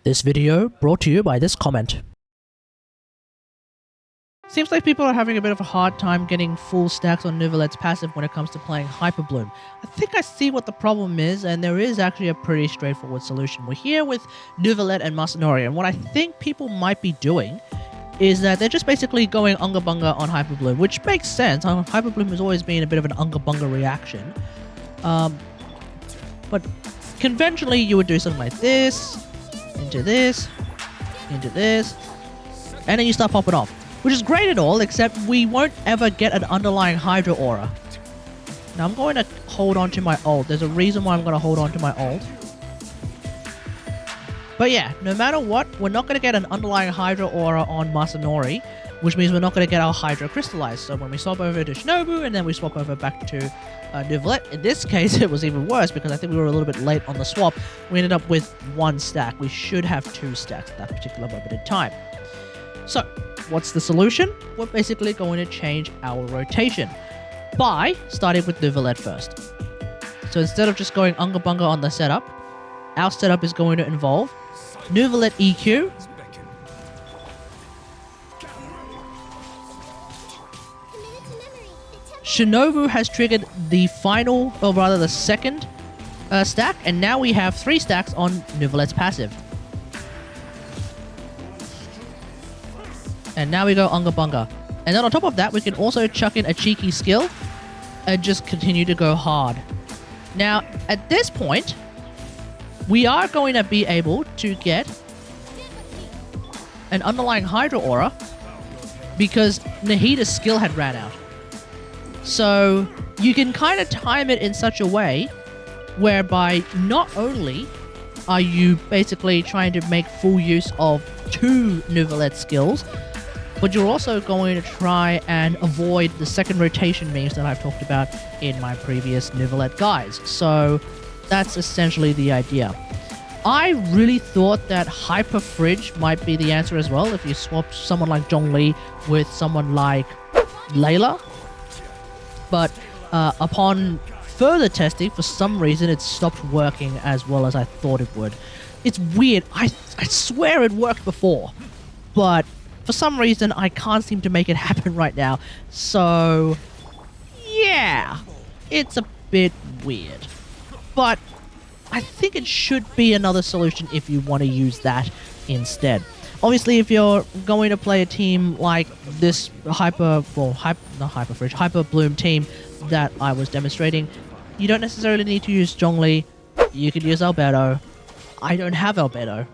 This video brought to you by this comment. Seems like people are having a bit of a hard time getting full stacks on Neuvillette's passive when it comes to playing Hyperbloom. I think I see what the problem is, and there is actually a pretty straightforward solution. We're here with Neuvillette and Masanori, and what I think people might be doing is that they're just basically going Unga Bunga on Hyperbloom, which makes sense. Hyperbloom has always been a bit of an Unga Bunga reaction. But conventionally you would do something like this, into this, into this, and then you start popping off. Which is great and all, except we won't ever get an underlying Hydra aura. Now I'm going to hold on to my ult. There's a reason why I'm going to hold on to my ult. But yeah, no matter what, we're not going to get an underlying Hydra aura on Masanori, which means we're not going to get our Hydra crystallized. So when we swap over to Shinobu and then we swap over back to Neuvillette, in this case it was even worse because I think we were a little bit late on the swap. We ended up with 1 stack. We should have 2 stacks at that particular moment in time. So, what's the solution? We're basically going to change our rotation by starting with Neuvillette first. So instead of just going Unga Bunga on the setup, our setup is going to involve Neuvillette EQ, Shinobu has triggered the final, or rather the second stack, and now we have 3 stacks on Neuvillette's passive. And now we go Unga Bunga. And then on top of that, we can also chuck in a cheeky skill and just continue to go hard. Now, at this point, we are going to be able to get an underlying Hydra aura because Nahida's skill had ran out. So you can kind of time it in such a way whereby not only are you basically trying to make full use of 2 Neuvillette skills, but you're also going to try and avoid the second rotation memes that I've talked about in my previous Neuvillette guides. So that's essentially the idea. I really thought that Hyperfridge might be the answer as well if you swap someone like Zhongli with someone like Layla. But upon further testing, for some reason it stopped working as well as I thought it would. It's weird. I swear it worked before, but for some reason, I can't seem to make it happen right now. So, yeah, it's a bit weird. But I think it should be another solution if you want to use that instead. Obviously, if you're going to play a team like this Hyperbloom team that I was demonstrating, you don't necessarily need to use Zhongli. You could use Albedo. I don't have Albedo,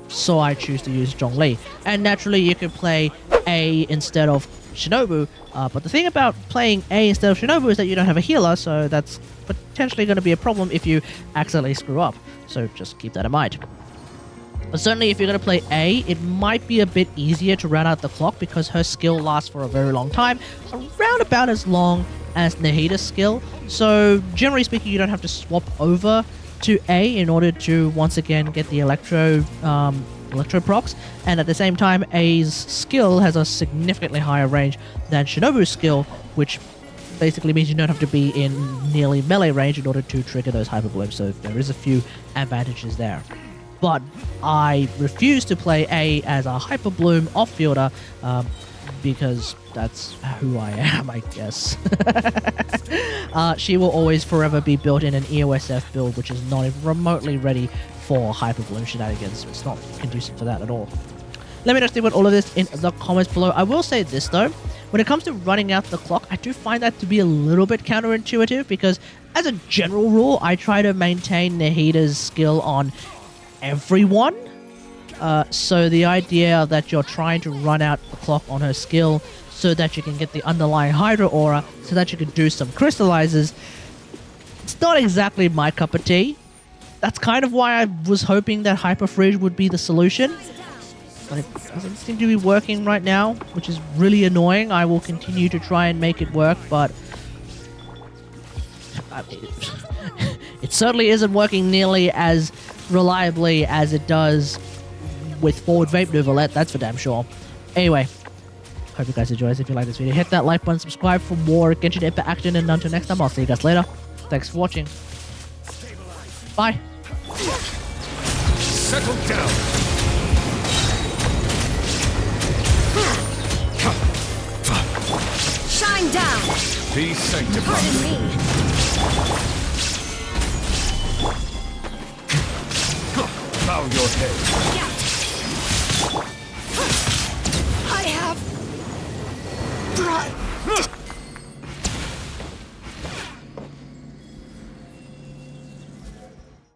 so I choose to use Zhongli. And naturally, you could play A instead of Shinobu, but the thing about playing A instead of Shinobu is that you don't have a healer, so that's potentially going to be a problem if you accidentally screw up. So just keep that in mind. But certainly, if you're going to play A, it might be a bit easier to run out the clock because her skill lasts for a very long time, around about as long as Nahida's skill. So generally speaking, you don't have to swap over to A in order to once again get the electro procs, and at the same time A's skill has a significantly higher range than Shinobu's skill, which basically means you don't have to be in nearly melee range in order to trigger those Hyperblooms, so there is a few advantages there. But I refuse to play A as a Hyperbloom off-fielder because that's who I am, I guess. She will always forever be built in an EOSF build, which is not even remotely ready for Hyperbloom shenanigans. It's not conducive for that at all. Let me know what all of this in the comments below. I will say this though, when it comes to running out the clock, I do find that to be a little bit counterintuitive because as a general rule, I try to maintain Nahida's skill on everyone. So the idea that you're trying to run out the clock on her skill so that you can get the underlying Hydra aura, so that you can do some crystallizes, it's not exactly my cup of tea. That's kind of why I was hoping that Hyperfridge would be the solution. But it doesn't seem to be working right now, which is really annoying. I will continue to try and make it work, but it certainly isn't working nearly as reliably as it does with forward vape Neuvillette, that's for damn sure. Anyway, hope you guys enjoyed. If you like this video, hit that like button, subscribe for more Genshin Impact action, and until next time, I'll see you guys later. Thanks for watching. Bye. Settle down. Shine down! Be sanctified. Pardon me! Bow your head. I have brought